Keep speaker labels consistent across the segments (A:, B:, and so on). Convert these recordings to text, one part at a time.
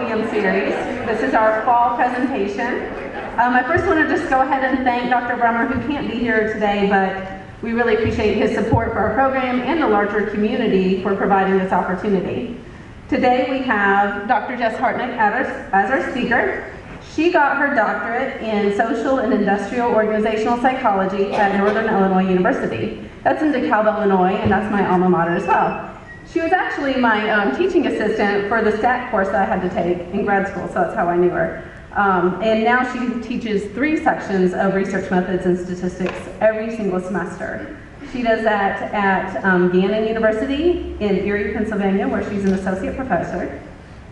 A: Podium series. This is our fall presentation. I first want to just go ahead and thank Dr. Brummer, who can't be here today, but we really appreciate his support for our program and the larger community for providing this opportunity. Today we have Dr. Jess Hartnett as our speaker. She got her doctorate in social and industrial organizational psychology at Northern Illinois University. That's in DeKalb, Illinois, and that's my alma mater as well. She was actually my teaching assistant for the stat course that I had to take in grad school, so that's how I knew her. And now she teaches 3 sections of research methods and statistics every single semester. She does that at Gannon University in Erie, Pennsylvania, where she's an associate professor.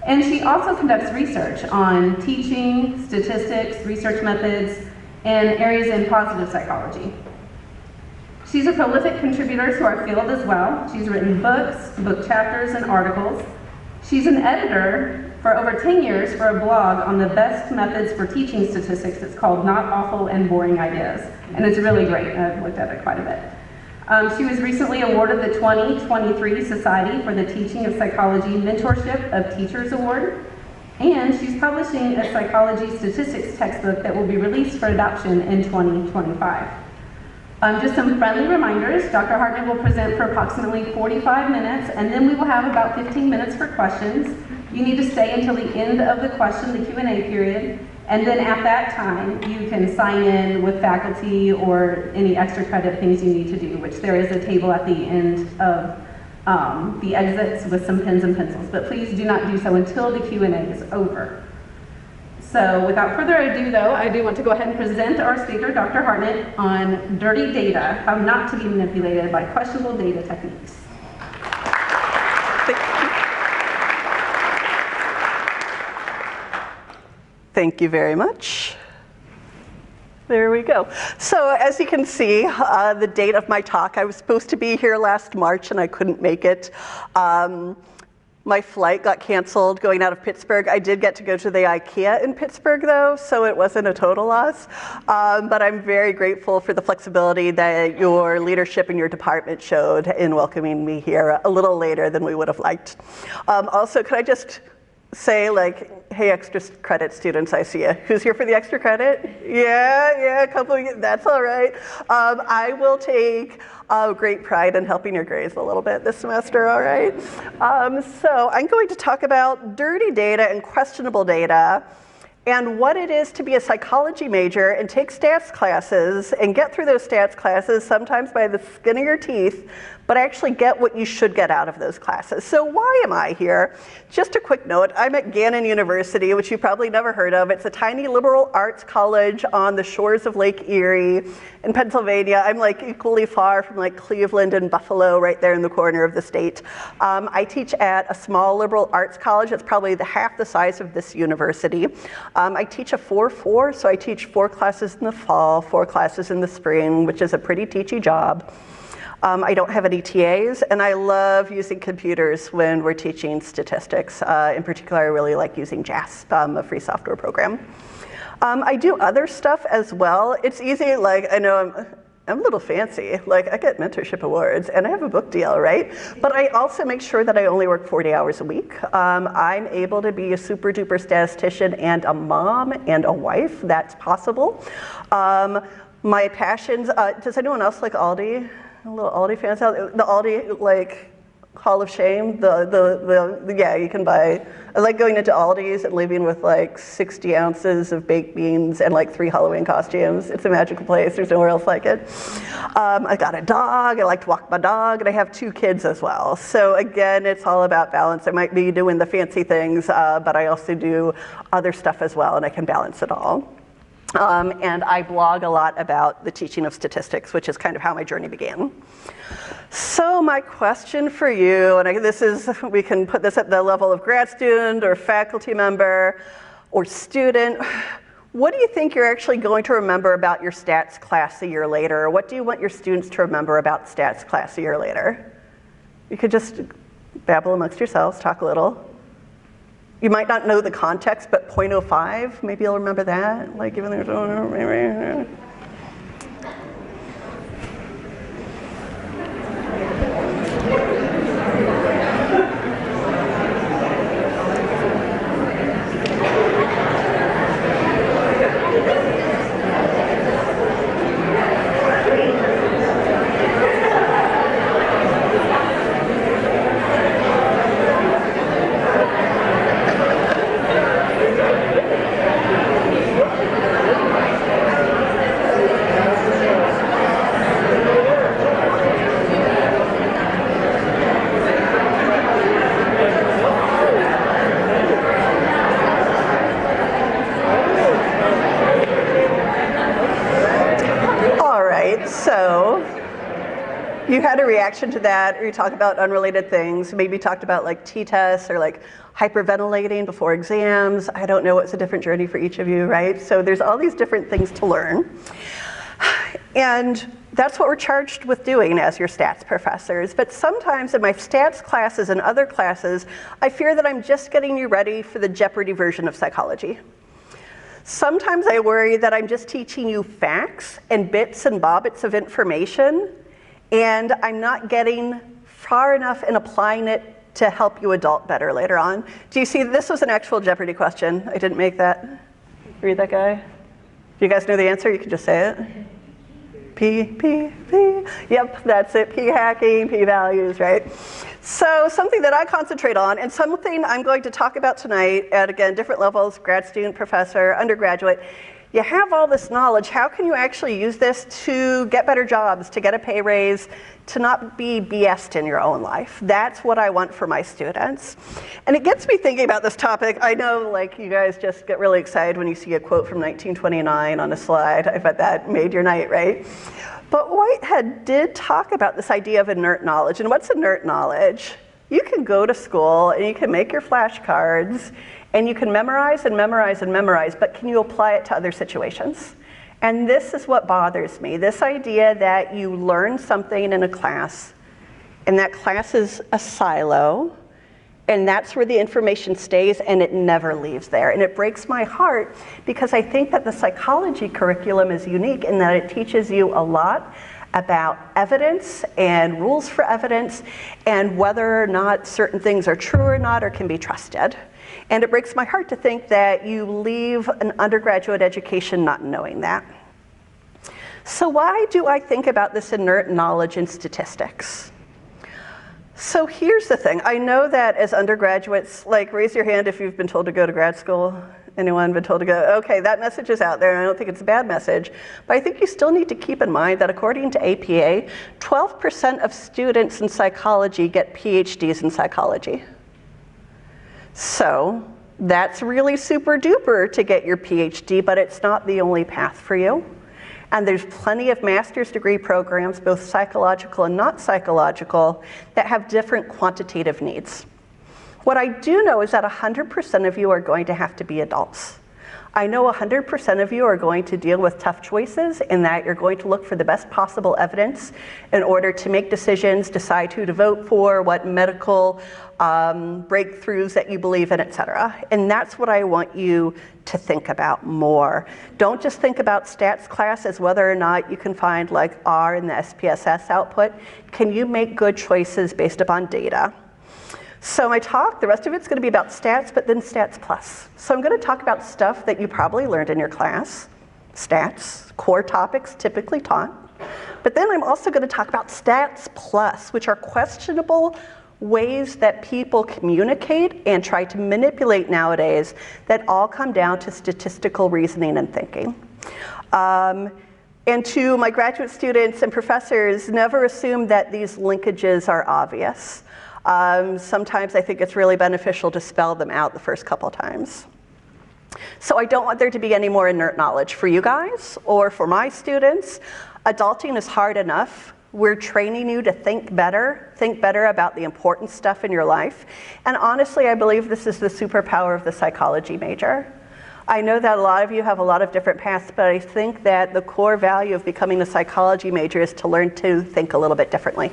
A: And she also conducts research on teaching, statistics, research methods, and areas in positive psychology. She's a prolific contributor to our field as well. She's written books, book chapters, and articles. She's an editor for over 10 years for a blog on the best methods for teaching statistics. It's called Not Awful and Boring Ideas, and it's really great. I've looked at it quite a bit. She was recently awarded the 2023 Society for the Teaching of Psychology Mentorship of Teachers Award, and she's publishing a psychology statistics textbook that will be released for adoption in 2025. Just some friendly reminders. Dr. Hartnett will present for approximately 45 minutes, and then we will have about 15 minutes for questions. You need to stay until the end of the question, the Q&A period, and then at that time, you can sign in with faculty or any extra credit things you need to do, which there is a table at the end of the exits with some pens and pencils. But please do not do so until the Q&A is over. So without further ado, though, I do want to go ahead and present our speaker, Dr. Hartnett, on dirty data, how not to be manipulated by questionable data techniques.
B: Thank you very much. There we go. So as you can see, the date of my talk, I was supposed to be here last March and I couldn't make it. My flight got canceled going out of Pittsburgh. I did get to go to the IKEA in Pittsburgh though, so it wasn't a total loss. But I'm very grateful for the flexibility that your leadership and your department showed in welcoming me here a little later than we would have liked. Also, could I just say, like, hey, extra credit students, I see you. Who's here for the extra credit? Yeah, a couple of you, that's all right. I will take great pride in helping your grades a little bit this semester, all right? So I'm going to talk about dirty data and questionable data and what it is to be a psychology major and take stats classes and get through those stats classes sometimes by the skin of your teeth, but actually get what you should get out of those classes. So why am I here? Just a quick note, I'm at Gannon University, which you probably never heard of. It's a tiny liberal arts college on the shores of Lake Erie in Pennsylvania. I'm like equally far from like Cleveland and Buffalo, right there in the corner of the state. I teach at a small liberal arts college. It's probably half the size of this university. I teach a 4-4, so I teach 4 classes in the fall, 4 classes in the spring, which is a pretty teachy job. I don't have any TAs, and I love using computers when we're teaching statistics. In particular, I really like using Jess, a free software program. I do other stuff as well. It's easy, like, I know I'm a little fancy. Like, I get mentorship awards, and I have a book deal, right? But I also make sure that I only work 40 hours a week. I'm able to be a super duper statistician and a mom and a wife. That's possible. My passions, does anyone else like Aldi? A little Aldi fans out there? The Aldi, like, Hall of Shame, yeah, you can buy. I like going into Aldi's and leaving with like 60 ounces of baked beans and like 3 Halloween costumes. It's a magical place, there's nowhere else like it. I got a dog, I like to walk my dog, and I have 2 kids as well. So again, it's all about balance. I might be doing the fancy things, but I also do other stuff as well, and I can balance it all. And I blog a lot about the teaching of statistics, which is kind of how my journey began. So my question for you, and we can put this at the level of grad student or faculty member or student, what do you think you're actually going to remember about your stats class a year later? Or what do you want your students to remember about stats class a year later? You could just babble amongst yourselves, talk a little. You might not know the context, but 0.05, maybe you'll remember that. Like even there's right? So you had a reaction to that, or you talk about unrelated things. Maybe talked about like t-tests or like hyperventilating before exams. I don't know, it's a different journey for each of you, right? So there's all these different things to learn. And that's what we're charged with doing as your stats professors. But sometimes in my stats classes and other classes, I fear that I'm just getting you ready for the Jeopardy version of psychology. Sometimes I worry that I'm just teaching you facts and bits and bobbits of information, and I'm not getting far enough in applying it to help you adult better later on. Do you see, this was an actual Jeopardy question. I didn't make that. Read that guy. Do you guys know the answer? You can just say it. P. Yep, that's it. P hacking, P values, right? So something that I concentrate on, and something I'm going to talk about tonight at, again, different levels, grad student, professor, undergraduate. You have all this knowledge. How can you actually use this to get better jobs, to get a pay raise, to not be BS'd in your own life? That's what I want for my students. And it gets me thinking about this topic. I know, like, you guys just get really excited when you see a quote from 1929 on a slide. I bet that made your night, right? But Whitehead did talk about this idea of inert knowledge. And what's inert knowledge? You can go to school and you can make your flashcards and you can memorize and memorize and memorize, but can you apply it to other situations? And this is what bothers me, this idea that you learn something in a class, and that class is a silo, and that's where the information stays and it never leaves there. And it breaks my heart because I think that the psychology curriculum is unique in that it teaches you a lot about evidence and rules for evidence and whether or not certain things are true or not or can be trusted. And it breaks my heart to think that you leave an undergraduate education not knowing that. So why do I think about this inert knowledge in statistics? So here's the thing. I know that as undergraduates, like, raise your hand if you've been told to go to grad school. Anyone been told to go? Okay, that message is out there, and I don't think it's a bad message. But I think you still need to keep in mind that according to APA, 12% of students in psychology get PhDs in psychology. So that's really super duper to get your PhD, but it's not the only path for you. And there's plenty of master's degree programs, both psychological and not psychological, that have different quantitative needs. What I do know is that 100% of you are going to have to be adults. I know 100% of you are going to deal with tough choices in that you're going to look for the best possible evidence in order to make decisions, decide who to vote for, what medical breakthroughs that you believe in, et cetera. And that's what I want you to think about more. Don't just think about stats class as whether or not you can find like R in the SPSS output. Can you make good choices based upon data? So my talk, the rest of it's going to be about stats, but then stats plus. So I'm going to talk about stuff that you probably learned in your class, stats, core topics typically taught. But then I'm also going to talk about stats plus, which are questionable ways that people communicate and try to manipulate nowadays that all come down to statistical reasoning and thinking. And to my graduate students and professors, never assume that these linkages are obvious. Sometimes I think it's really beneficial to spell them out the first couple times. So I don't want there to be any more inert knowledge for you guys or for my students. Adulting is hard enough. We're training you to think better about the important stuff in your life. And honestly, I believe this is the superpower of the psychology major. I know that a lot of you have a lot of different paths, but I think that the core value of becoming a psychology major is to learn to think a little bit differently,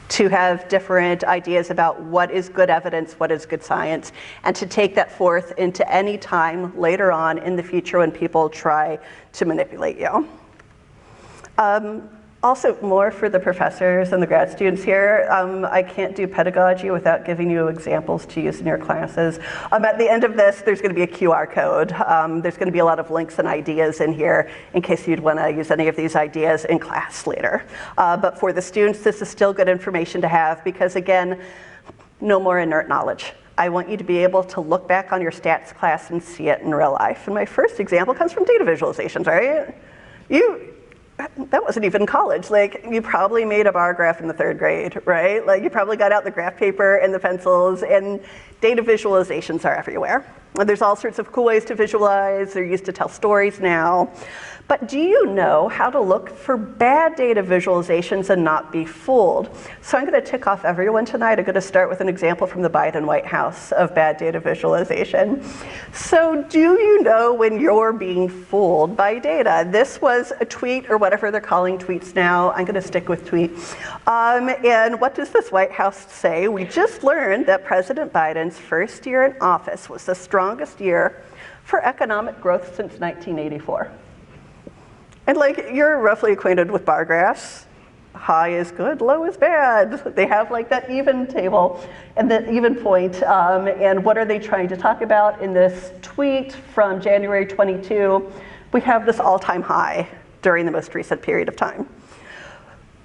B: to have different ideas about what is good evidence, what is good science, and to take that forth into any time later on in the future when people try to manipulate you. Also, more for the professors and the grad students here, I can't do pedagogy without giving you examples to use in your classes. At the end of this, there's going to be a QR code. There's going to be a lot of links and ideas in here in case you'd want to use any of these ideas in class later. But for the students, this is still good information to have because, again, no more inert knowledge. I want you to be able to look back on your stats class and see it in real life. And my first example comes from data visualizations, right? That wasn't even college. Like, you probably made a bar graph in the 3rd grade, right? Like, you probably got out the graph paper and the pencils, and data visualizations are everywhere. There's all sorts of cool ways to visualize. They're used to tell stories now. But do you know how to look for bad data visualizations and not be fooled? So I'm going to tick off everyone tonight. I'm going to start with an example from the Biden White House of bad data visualization. So do you know when you're being fooled by data? This was a tweet, or whatever they're calling tweets now. I'm going to stick with tweet. And what does this White House say? We just learned that President Biden's first year in office was the strongest year for economic growth since 1984. And like, you're roughly acquainted with bar graphs. High is good, low is bad. They have like that even table and that even point. And what are they trying to talk about in this tweet from January 22? We have this all-time high during the most recent period of time.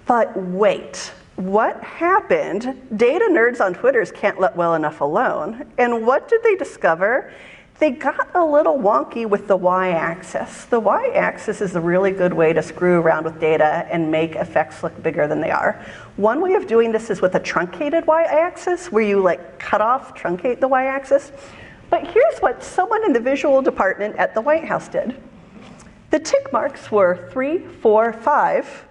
B: But wait, what happened? Data nerds on Twitter can't let well enough alone. And what did they discover? They got a little wonky with the y-axis. The y-axis is a really good way to screw around with data and make effects look bigger than they are. One way of doing this is with a truncated y-axis, where you like cut off, truncate the y-axis. But here's what someone in the visual department at the White House did. The tick marks were 3, 4, 5,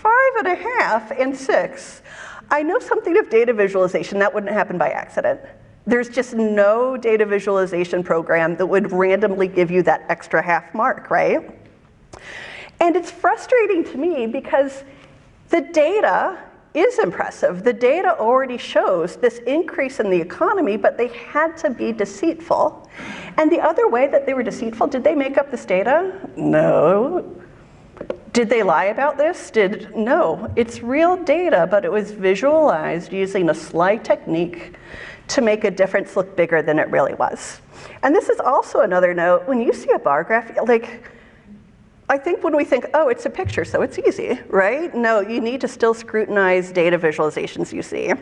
B: 5.5, and 6. I know something of data visualization. That wouldn't happen by accident. There's just no data visualization program that would randomly give you that extra half mark, right? And it's frustrating to me because the data is impressive. The data already shows this increase in the economy, but they had to be deceitful. And the other way that they were deceitful, did they make up this data? No. Did they lie about this? No. It's real data, but it was visualized using a sly technique to make a difference look bigger than it really was. And this is also another note. When you see a bar graph, like, I think when we think, oh, it's a picture, so it's easy, right? No, you need to still scrutinize data visualizations you see.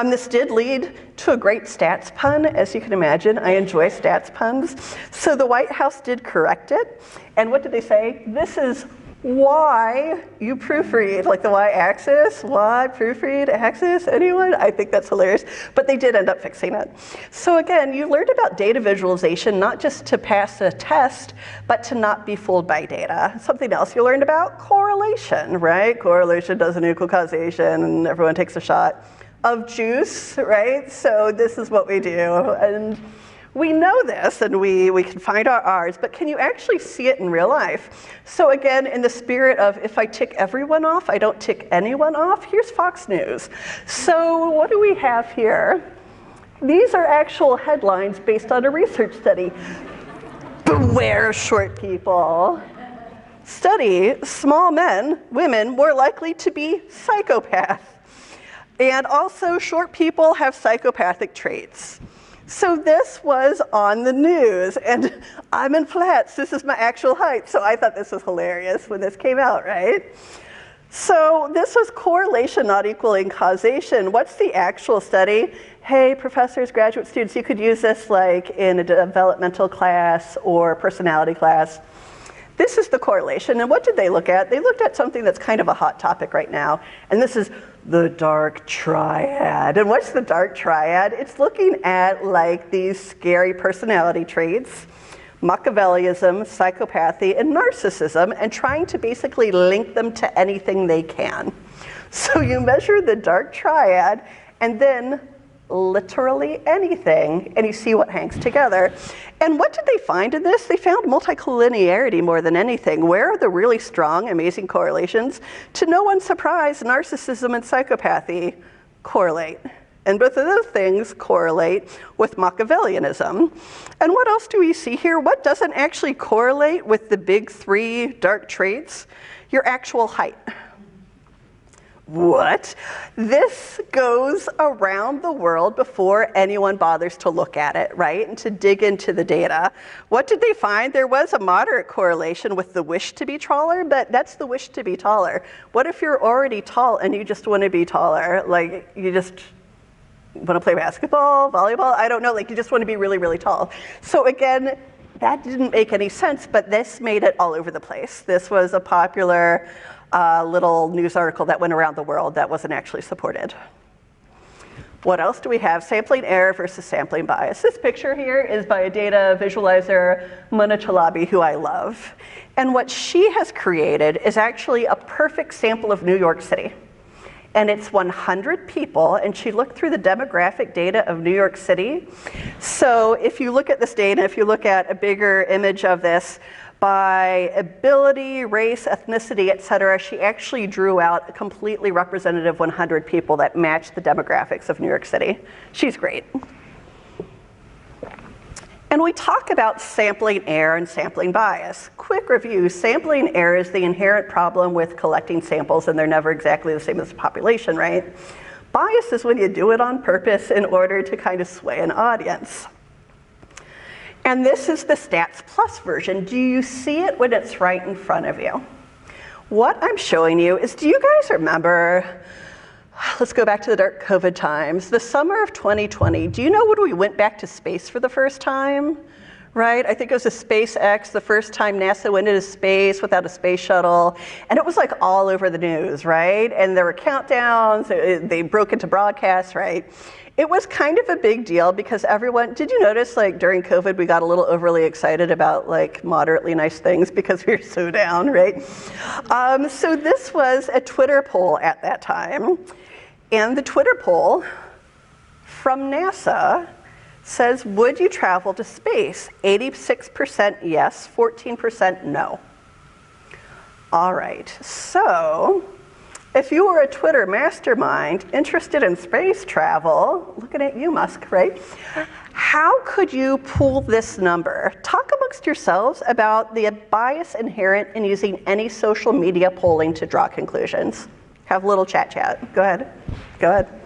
B: This did lead to a great stats pun, as you can imagine. I enjoy stats puns. So the White House did correct it. And what did they say? This is why you proofread, like the y-axis, why proofread axis, anyone? I think that's hilarious, but they did end up fixing it. So again, you learned about data visualization, not just to pass a test, but to not be fooled by data. Something else you learned about, correlation, right? Correlation doesn't equal causation, and everyone takes a shot of juice, right? So this is what we do. And we know this, and we can find our R's, but can you actually see it in real life? So again, in the spirit of if I tick everyone off, I don't tick anyone off, here's Fox News. So what do we have here? These are actual headlines based on a research study. Beware short people. Study, small men, women, more likely to be psychopaths. And also, short people have psychopathic traits. So this was on the news, and I'm in flats. This is my actual height, so I thought this was hilarious when this came out, right? So this was correlation not equaling causation. What's the actual study? Hey, professors, graduate students, you could use this like in a developmental class or personality class. This is the correlation, and what did they look at? They looked at something that's kind of a hot topic right now, and this is the dark triad. And what's the dark triad? It's looking at like these scary personality traits, Machiavellism, psychopathy, and narcissism, and trying to basically link them to anything they can. So you measure the dark triad, and then literally anything, and you see what hangs together. And what did they find in this? They found multicollinearity more than anything. Where are the really strong, amazing correlations? To no one's surprise, narcissism and psychopathy correlate. And both of those things correlate with Machiavellianism. And what else do we see here? What doesn't actually correlate with the big three dark traits? Your actual height. What? This goes around the world before anyone bothers to look at it, right? And to dig into the data. What did they find? There was a moderate correlation with the wish to be taller, but that's the wish to be taller. What if you're already tall and you just want to be taller? Like, you just want to play basketball, volleyball? I don't know, like you just want to be really, really tall. So again, that didn't make any sense, but this made it all over the place. This was a popular little news article that went around the world that wasn't actually supported. What else do we have? Sampling error versus sampling bias. This picture here is by a data visualizer, Mona Chalabi, who I love. And what she has created is actually a perfect sample of New York City. And it's 100 people, and she looked through the demographic data of New York City. So if you look at this data, if you look at a bigger image of this, by ability, race, ethnicity, et cetera, she actually drew out a completely representative 100 people that match the demographics of New York City. She's great. And we talk about sampling error and sampling bias. Quick review, sampling error is the inherent problem with collecting samples, and they're never exactly the same as the population, right? Bias is when you do it on purpose in order to kind of sway an audience. And this is the Stats Plus version. Do you see it when it's right in front of you? What I'm showing you is, do you guys remember, let's go back to the dark COVID times, the summer of 2020, do you know when we went back to space for the first time? Right? I think it was a SpaceX, the first time NASA went into space without a space shuttle, and it was like all over the news, right? And there were countdowns, they broke into broadcasts, right? It was kind of a big deal because everyone, did you notice like during COVID we got a little overly excited about like moderately nice things because we were so down, right? So this was a Twitter poll at that time, and the Twitter poll from NASA says, would you travel to space? 86% yes, 14% no. All right, so if you were a Twitter mastermind interested in space travel, looking at you, Musk, right? How could you pool this number? Talk amongst yourselves about the bias inherent in using any social media polling to draw conclusions. Have a little chat. Go ahead. Go ahead.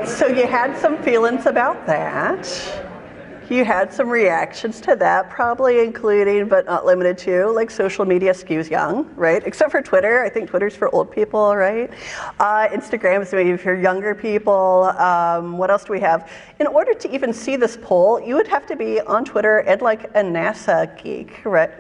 B: So you had some feelings about that. You had some reactions to that, probably including, but not limited to, like social media skews young, right? Except for Twitter. I think Twitter's for old people, right? Instagram is maybe for younger people. What else do we have? In order to even see this poll, you would have to be on Twitter and like a NASA geek, right?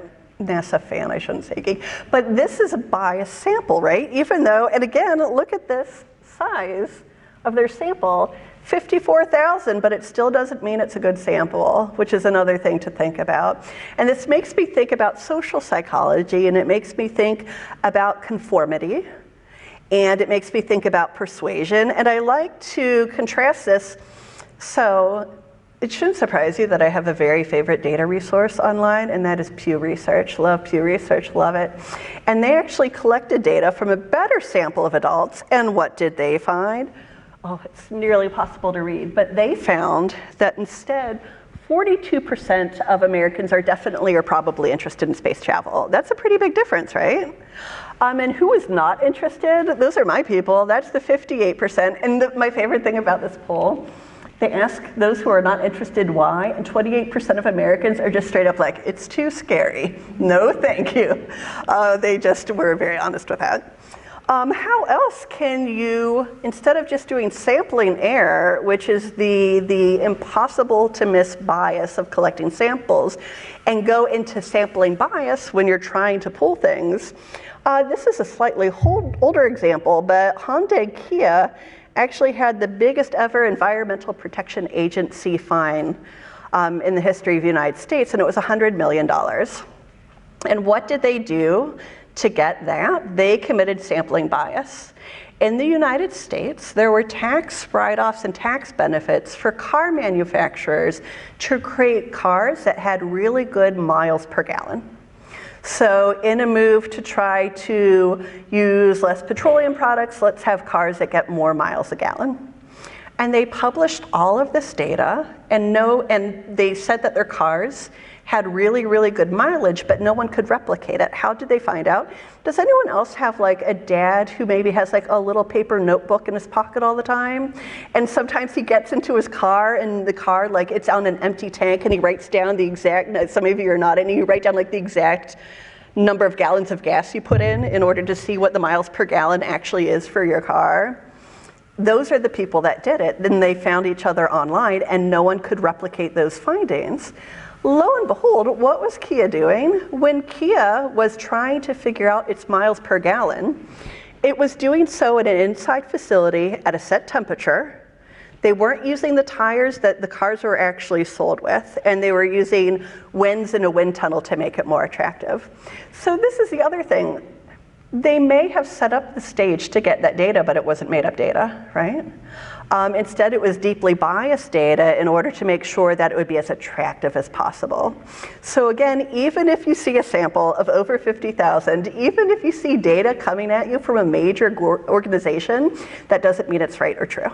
B: NASA fan, I shouldn't say geek. But this is a biased sample, right? Even though, and again, look at this size of their sample, 54,000, but it still doesn't mean it's a good sample, which is another thing to think about. And this makes me think about social psychology, and it makes me think about conformity, and it makes me think about persuasion. And I like to contrast this. So it shouldn't surprise you that I have a very favorite data resource online, and that is Pew Research. Love Pew Research, love it. And they actually collected data from a better sample of adults, and what did they find? Oh, it's nearly possible to read, but they found that instead 42% of Americans are definitely or probably interested in space travel. That's a pretty big difference, right? And who is not interested? Those are my people. That's the 58%. And my favorite thing about this poll, they ask those who are not interested why, and 28% of Americans are just straight up like, it's too scary. No, thank you. They just were very honest with that. How else can you, instead of just doing sampling error, which is the impossible to miss bias of collecting samples, and go into sampling bias when you're trying to pull things? This is a slightly older example, but Hyundai Kia actually had the biggest ever Environmental Protection Agency fine in the history of the United States, and it was $100 million. And what did they do to get that? They committed sampling bias. In the United States, there were tax write-offs and tax benefits for car manufacturers to create cars that had really good miles per gallon. So in a move to try to use less petroleum products, let's have cars that get more miles a gallon. And they published all of this data, and they said that their cars had really, really good mileage, but no one could replicate it. How did they find out? Does anyone else have like a dad who maybe has like a little paper notebook in his pocket all the time? And sometimes he gets into his car, and the car, like, it's on an empty tank, and he writes down the exact, some of you are nodding, and you write down like the exact number of gallons of gas you put in order to see what the miles per gallon actually is for your car. Those are the people that did it. Then they found each other online, and no one could replicate those findings. Lo and behold, what was Kia doing? When Kia was trying to figure out its miles per gallon, it was doing so in an inside facility at a set temperature. They weren't using the tires that the cars were actually sold with, and they were using winds in a wind tunnel to make it more attractive. So this is the other thing. They may have set up the stage to get that data, but it wasn't made up data, right? Instead, it was deeply biased data in order to make sure that it would be as attractive as possible. So again, even if you see a sample of over 50,000, even if you see data coming at you from a major organization, that doesn't mean it's right or true.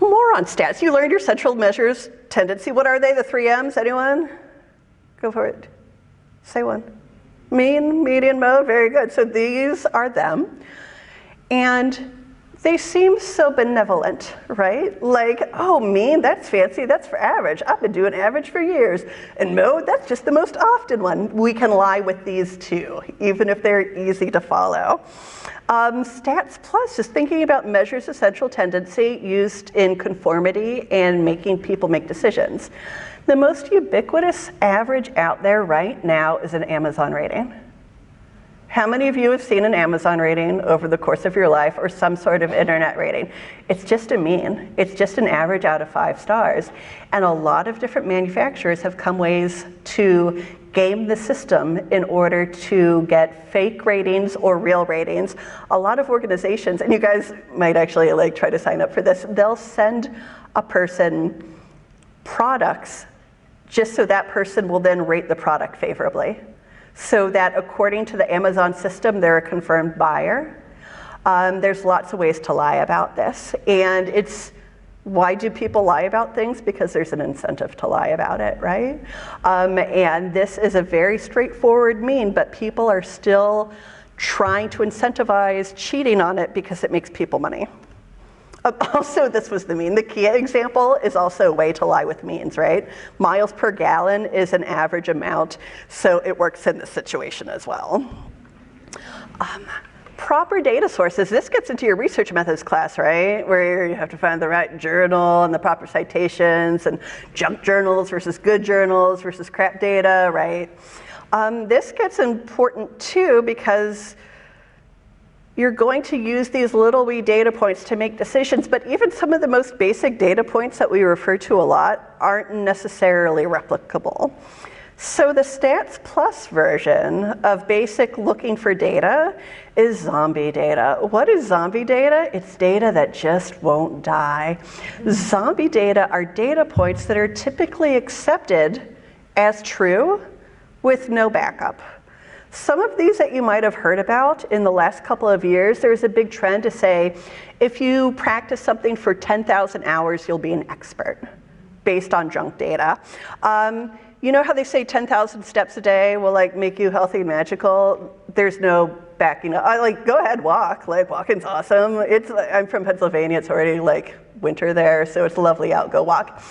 B: More on stats. You learned your central measures tendency. What are they, the 3 M's? Anyone? Go for it. Say one. Mean, median, mode. Very good. So these are them. And they seem so benevolent, right? Like, oh, mean, that's fancy, that's for average. I've been doing average for years. And mode, that's just the most often one. We can lie with these too, even if they're easy to follow. Stats plus, just thinking about measures of central tendency used in conformity and making people make decisions. The most ubiquitous average out there right now is an Amazon rating. How many of you have seen an Amazon rating over the course of your life, or some sort of internet rating? It's just a mean. It's just an average out of 5 stars. And a lot of different manufacturers have come ways to game the system in order to get fake ratings or real ratings. A lot of organizations, and you guys might actually like try to sign up for this, they'll send a person products just so that person will then rate the product favorably. So that according to the Amazon system, they're a confirmed buyer. There's lots of ways to lie about this. And why do people lie about things? Because there's an incentive to lie about it, right? And this is a very straightforward mean, but people are still trying to incentivize cheating on it because it makes people money. Also, this was the mean. The Kia example is also a way to lie with means, right? Miles per gallon is an average amount, so it works in this situation as well. Proper data sources. This gets into your research methods class, right? Where you have to find the right journal and the proper citations and junk journals versus good journals versus crap data, right? This gets important too because you're going to use these little wee data points to make decisions, but even some of the most basic data points that we refer to a lot aren't necessarily replicable. So the Stats Plus version of basic looking for data is zombie data. What is zombie data? It's data that just won't die. Zombie data are data points that are typically accepted as true with no backup. Some of these that you might have heard about in the last couple of years, there's a big trend to say, if you practice something for 10,000 hours, you'll be an expert, based on junk data. You know how they say 10,000 steps a day will like make you healthy and magical? There's no backing up. Go ahead, walk. Like, walking's awesome. I'm from Pennsylvania. It's already like winter there, so it's lovely out, go walk.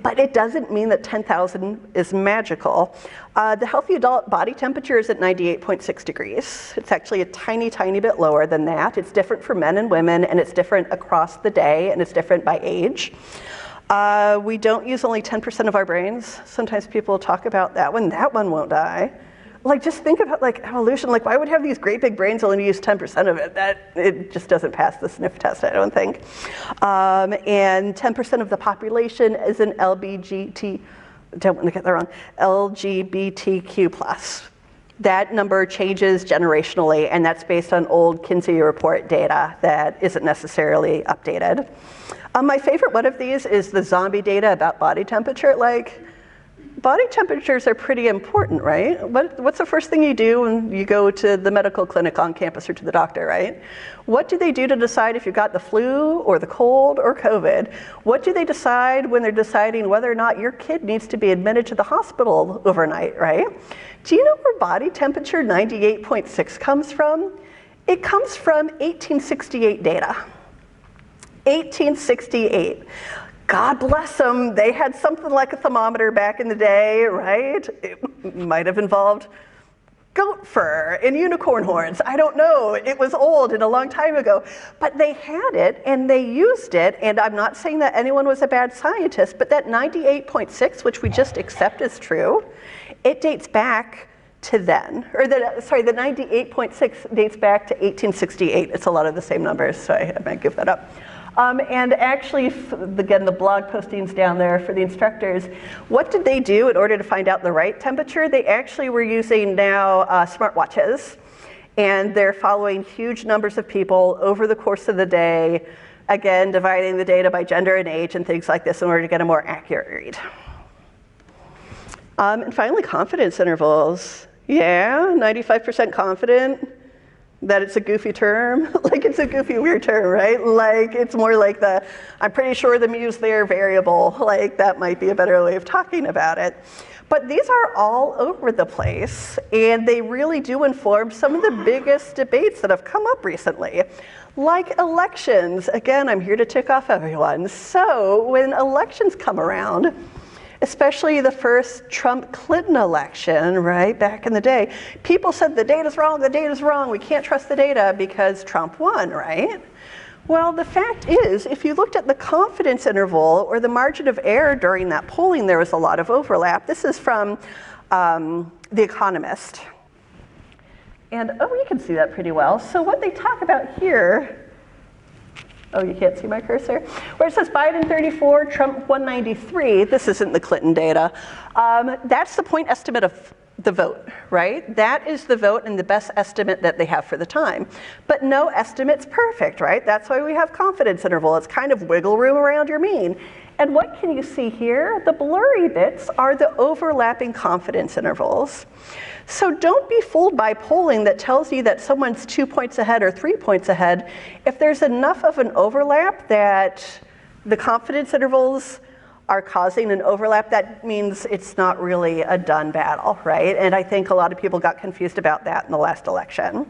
B: But it doesn't mean that 10,000 is magical. The healthy adult body temperature is at 98.6 degrees. It's actually a tiny, tiny bit lower than that. It's different for men and women, and it's different across the day, and it's different by age. We don't use only 10% of our brains. Sometimes people talk about that one won't die. Like, just think about like evolution. Like, why would have these great big brains only use 10% of it? It just doesn't pass the sniff test, I don't think. And 10% of the population is an don't want to get that wrong, LGBTQ+. That number changes generationally, and that's based on old Kinsey report data that isn't necessarily updated. My favorite one of these is the zombie data about body temperature. Like, body temperatures are pretty important, right? What's the first thing you do when you go to the medical clinic on campus or to the doctor, right? What do they do to decide if you've got the flu or the cold or COVID? What do they decide when they're deciding whether or not your kid needs to be admitted to the hospital overnight, right? Do you know where body temperature 98.6 comes from? It comes from 1868 data. 1868. God bless them, they had something like a thermometer back in the day, right? It might have involved goat fur and unicorn horns. I don't know, it was old and a long time ago. But they had it and they used it, and I'm not saying that anyone was a bad scientist, but that 98.6, which we just accept as true, it dates back to then. Or the 98.6 dates back to 1868. It's a lot of the same numbers, so I might give that up. And actually, again, the blog postings down there for the instructors, what did they do in order to find out the right temperature? They actually were using now smartwatches, and they're following huge numbers of people over the course of the day, again, dividing the data by gender and age and things like this in order to get a more accurate read. And finally, confidence intervals. Yeah, 95% confident that it's a goofy term. Like, it's a goofy, weird term, right? Like, it's more like I'm pretty sure the mu's there variable. Like, that might be a better way of talking about it. But these are all over the place, and they really do inform some of the biggest debates that have come up recently. Like elections. Again, I'm here to tick off everyone. So, when elections come around, especially the first Trump-Clinton election, right, back in the day, people said the data's wrong, we can't trust the data because Trump won, right? Well, the fact is, if you looked at the confidence interval or the margin of error during that polling, there was a lot of overlap. This is from The Economist. And, oh, you can see that pretty well. So what they talk about here, oh, you can't see my cursor? Where it says Biden 34, Trump 193. This isn't the Clinton data. That's the point estimate of the vote, right? That is the vote and the best estimate that they have for the time. But no estimate's perfect, right? That's why we have confidence interval. It's kind of wiggle room around your mean. And what can you see here? The blurry bits are the overlapping confidence intervals. So don't be fooled by polling that tells you that someone's 2 points ahead or 3 points ahead. If there's enough of an overlap that the confidence intervals are causing an overlap, that means it's not really a done battle, right? And I think a lot of people got confused about that in the last election.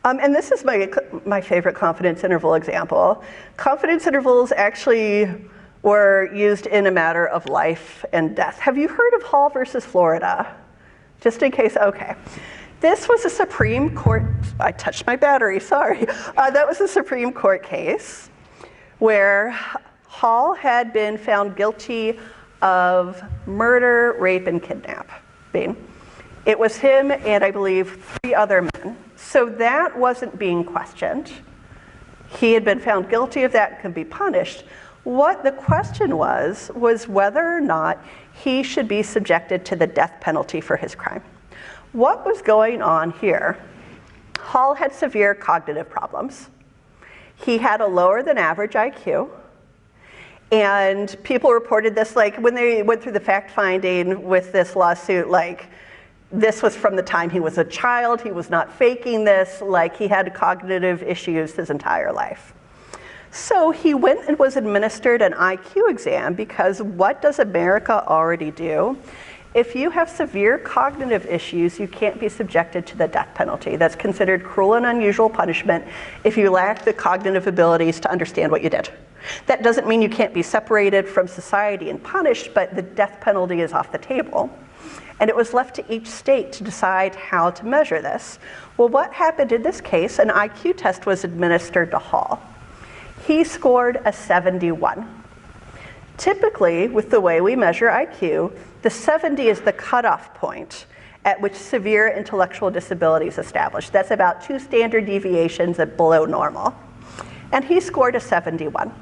B: And this is my favorite confidence interval example. Confidence intervals actually were used in a matter of life and death. Have you heard of Hall versus Florida? Just in case, okay. This was a Supreme Court, I touched my battery, sorry. That was a Supreme Court case where Hall had been found guilty of murder, rape, and kidnapping. It was him and I believe 3 other men. So that wasn't being questioned. He had been found guilty of that and could be punished. What the question was whether or not he should be subjected to the death penalty for his crime. What was going on here? Hall had severe cognitive problems. He had a lower than average IQ. And people reported this, like when they went through the fact finding with this lawsuit, like this was from the time he was a child, he was not faking this, like he had cognitive issues his entire life. So he went and was administered an IQ exam because what does America already do? If you have severe cognitive issues, you can't be subjected to the death penalty. That's considered cruel and unusual punishment if you lack the cognitive abilities to understand what you did. That doesn't mean you can't be separated from society and punished, but the death penalty is off the table. And it was left to each state to decide how to measure this. Well, what happened in this case, an IQ test was administered to Hall. He scored a 71. Typically, with the way we measure IQ, the 70 is the cutoff point at which severe intellectual disability is established. That's about 2 standard deviations at below normal. And he scored a 71.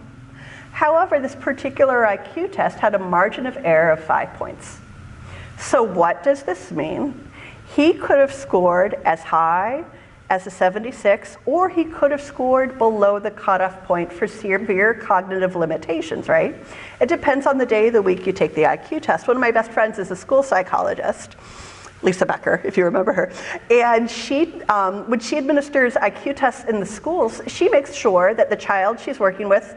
B: However, this particular IQ test had a margin of error of 5 points. So what does this mean? He could have scored as high as a 76, or he could have scored below the cutoff point for severe cognitive limitations, right? It depends on the day of the week you take the IQ test. One of my best friends is a school psychologist, Lisa Becker, if you remember her. And she, when she administers IQ tests in the schools, she makes sure that the child she's working with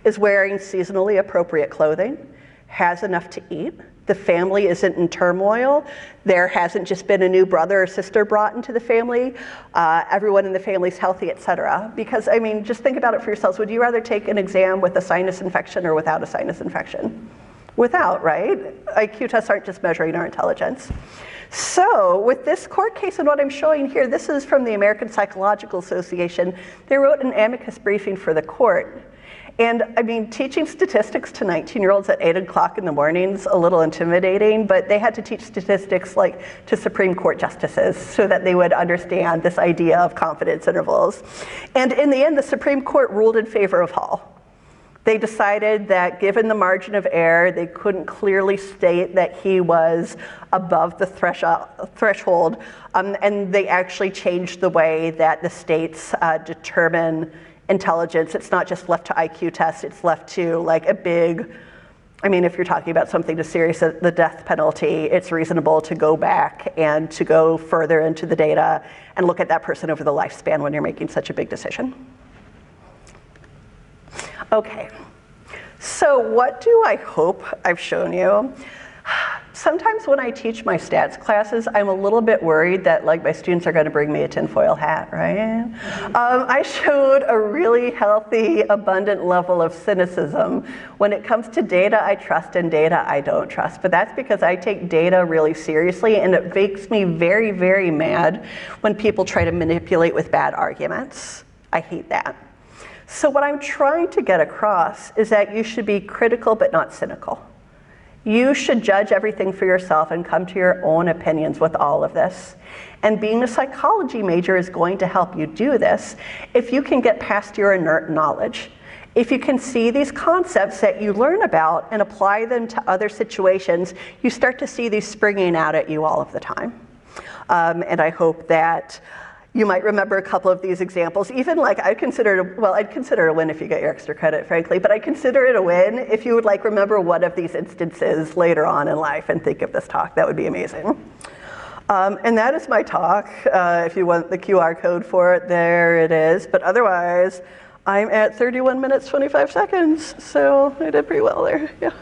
B: is wearing seasonally appropriate clothing, has enough to eat, the family isn't in turmoil, there hasn't just been a new brother or sister brought into the family, everyone in the family's healthy, et cetera. Because, I mean, just think about it for yourselves. Would you rather take an exam with a sinus infection or without a sinus infection? Without, right? IQ tests aren't just measuring our intelligence. So with this court case and what I'm showing here, this is from the American Psychological Association. They wrote an amicus briefing for the court. And I mean, teaching statistics to 19-year-olds at 8 o'clock in the morning is a little intimidating, but they had to teach statistics like to Supreme Court justices so that they would understand this idea of confidence intervals. And in the end, the Supreme Court ruled in favor of Hall. They decided that given the margin of error, they couldn't clearly state that he was above the threshold, and they actually changed the way that the states determine intelligence. It's not just left to IQ tests, it's left to like a big, I mean, if you're talking about something as serious as the death penalty, it's reasonable to go back and to go further into the data and look at that person over the lifespan when you're making such a big decision. Okay, so what do I hope I've shown you? Sometimes when I teach my stats classes, I'm a little bit worried that like my students are going to bring me a tinfoil hat, right? I showed a really healthy, abundant level of cynicism. When it comes to data I trust and data I don't trust, but that's because I take data really seriously, and it makes me very, very mad when people try to manipulate with bad arguments. I hate that. So what I'm trying to get across is that you should be critical but not cynical. You should judge everything for yourself and come to your own opinions with all of this. And being a psychology major is going to help you do this if you can get past your inert knowledge. If you can see these concepts that you learn about and apply them to other situations, you start to see these springing out at you all of the time. And I hope that you might remember a couple of these examples. Even like I'd consider it a win if you get your extra credit, frankly, but I consider it a win if you would like remember one of these instances later on in life and think of this talk. That would be amazing. And that is my talk. If you want the QR code for it, there it is. But otherwise, I'm at 31 minutes, 25 seconds. So I did pretty well there, yeah.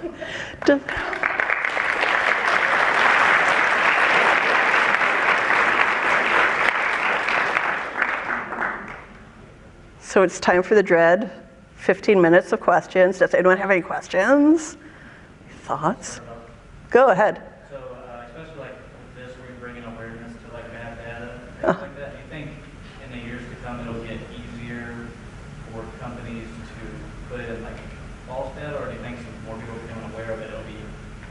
B: So it's time for the dread 15 minutes of questions. Does anyone have any questions? Thoughts? Go ahead.
C: So especially like with this, where you're bringing awareness to like bad data and like that, do you think in the years to come it'll get easier for companies to put it in like false data, or do you think some more people becoming aware of it, it'll be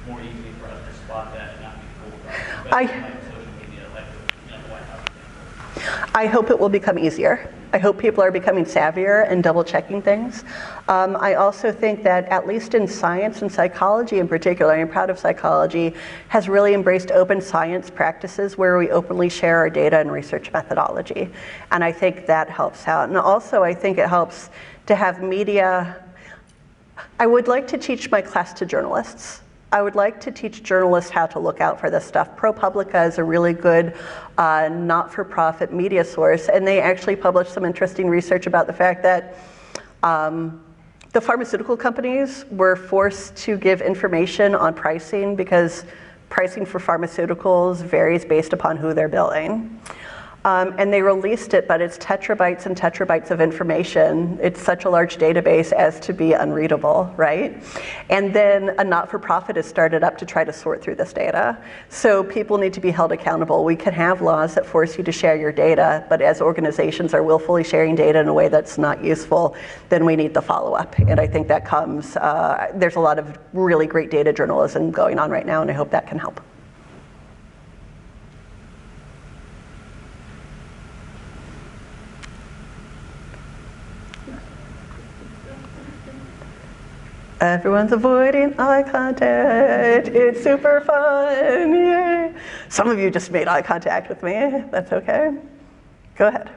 C: more easy for us to spot that and not be fooled by it? Especially like social media, like the White House thing.
B: I hope it will become easier. I hope people are becoming savvier and double checking things. I also think that at least in science and psychology in particular, I'm proud of psychology, has really embraced open science practices where we openly share our data and research methodology. And I think that helps out. And also I think it helps to have media. I would like to teach my class to journalists. I would like to teach journalists how to look out for this stuff. ProPublica is a really good not-for-profit media source, and they actually published some interesting research about the fact that the pharmaceutical companies were forced to give information on pricing because pricing for pharmaceuticals varies based upon who they're billing. And they released it, but it's terabytes and terabytes of information. It's such a large database as to be unreadable, right? And then a not-for-profit has started up to try to sort through this data. So people need to be held accountable. We can have laws that force you to share your data, but as organizations are willfully sharing data in a way that's not useful, then we need the follow-up. And I think that comes, there's a lot of really great data journalism going on right now, and I hope that can help. Everyone's avoiding eye contact. It's super fun, yay. Some of you just made eye contact with me. That's okay. Go ahead.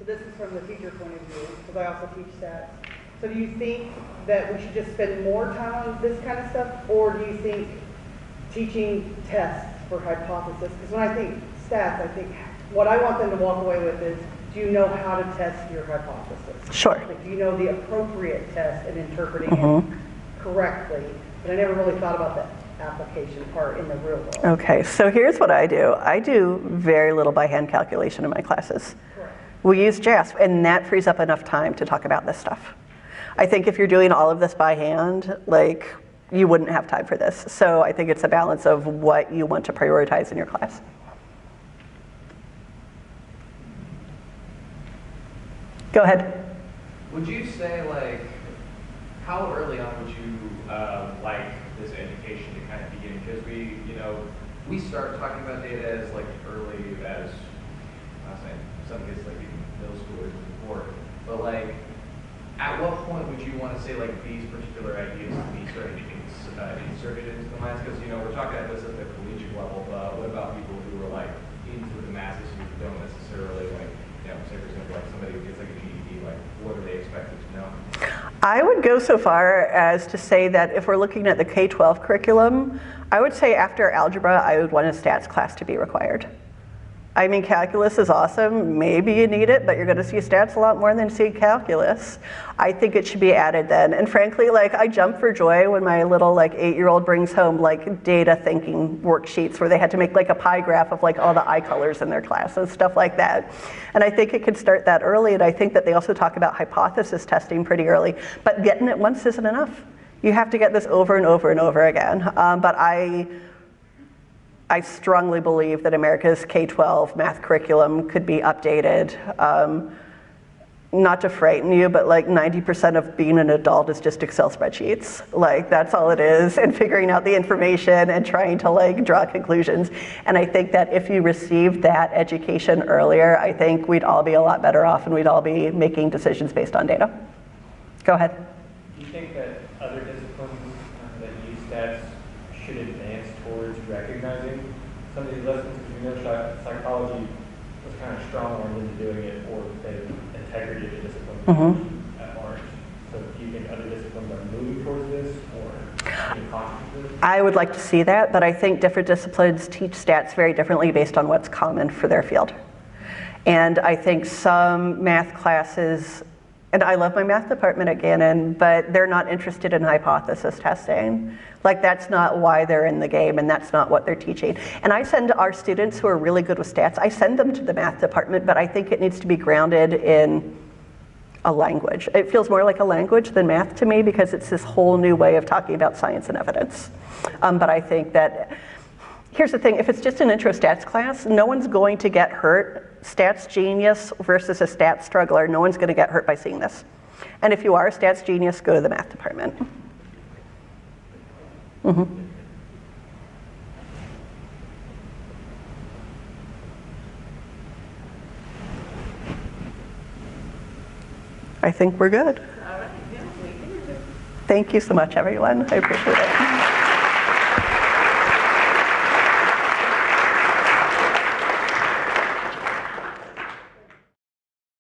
D: So this is from the teacher point of view, because I also teach stats. So do you think that we should just spend more time on this kind of stuff, or do you think teaching tests for hypothesis? Because when I think stats, I think what I want them to walk away with is, do you know how to test your hypothesis?
B: Sure.
D: Like, do you know the appropriate test in interpreting it correctly? But I never really thought about the application part in the real world.
B: Okay, so here's what I do. I do very little by hand calculation in my classes.
D: Correct.
B: We use Jess, and that frees up enough time to talk about this stuff. I think if you're doing all of this by hand, like, you wouldn't have time for this. So I think it's a balance of what you want to prioritize in your class. Go ahead.
E: Would you say, like, how early on would you like this education to kind of begin? Because we start talking about data as like early as, I'm saying, some kids like even middle school or before, but like, at what point would you want to say like these particular ideas to be starting to get inserted into the minds? Because we're talking about this at the collegiate level, but what about people who are like into the masses who don't necessarily like, say for example, like somebody who gets like a GED, like what are they expected to know?
B: I would go so far as to say that if we're looking at the K-12 curriculum, I would say after algebra, I would want a stats class to be required. I mean, calculus is awesome. Maybe you need it, but you're going to see stats a lot more than see calculus. I think it should be added then. And frankly, like, I jump for joy when my little like 8-year-old brings home like data thinking worksheets where they had to make like a pie graph of like all the eye colors in their classes, stuff like that. And I think it could start that early. And I think that they also talk about hypothesis testing pretty early. But getting it once isn't enough. You have to get this over and over and over again. But I strongly believe that America's K-12 math curriculum could be updated. Not to frighten you, but like 90% of being an adult is just Excel spreadsheets. Like, that's all it is, and figuring out the information and trying to like draw conclusions. And I think that if you received that education earlier, I think we'd all be a lot better off and we'd all be making decisions based on data. Go ahead.
F: Do you think that other disciplines that use stats should advance towards recognizing some of these lessons? Because we know psychology was kind of strong-armed into doing it for the integrity of the discipline at large. So do you think other disciplines are moving towards this or being conscious of this?
B: I would like to see that, but I think different disciplines teach stats very differently based on what's common for their field. And I think some math classes, and I love my math department at Gannon, but they're not interested in hypothesis testing. Like, that's not why they're in the game, and that's not what they're teaching. And I send our students who are really good with stats, I send them to the math department, but I think it needs to be grounded in a language. It feels more like a language than math to me because it's this whole new way of talking about science and evidence. But I think that, here's the thing, if it's just an intro stats class, no one's going to get hurt. Stats genius versus a stats struggler, no one's going to get hurt by seeing this. And if you are a stats genius, go to the math department. I think we're good.
A: All right, yeah, we can.
B: Thank you so much, everyone. I appreciate it.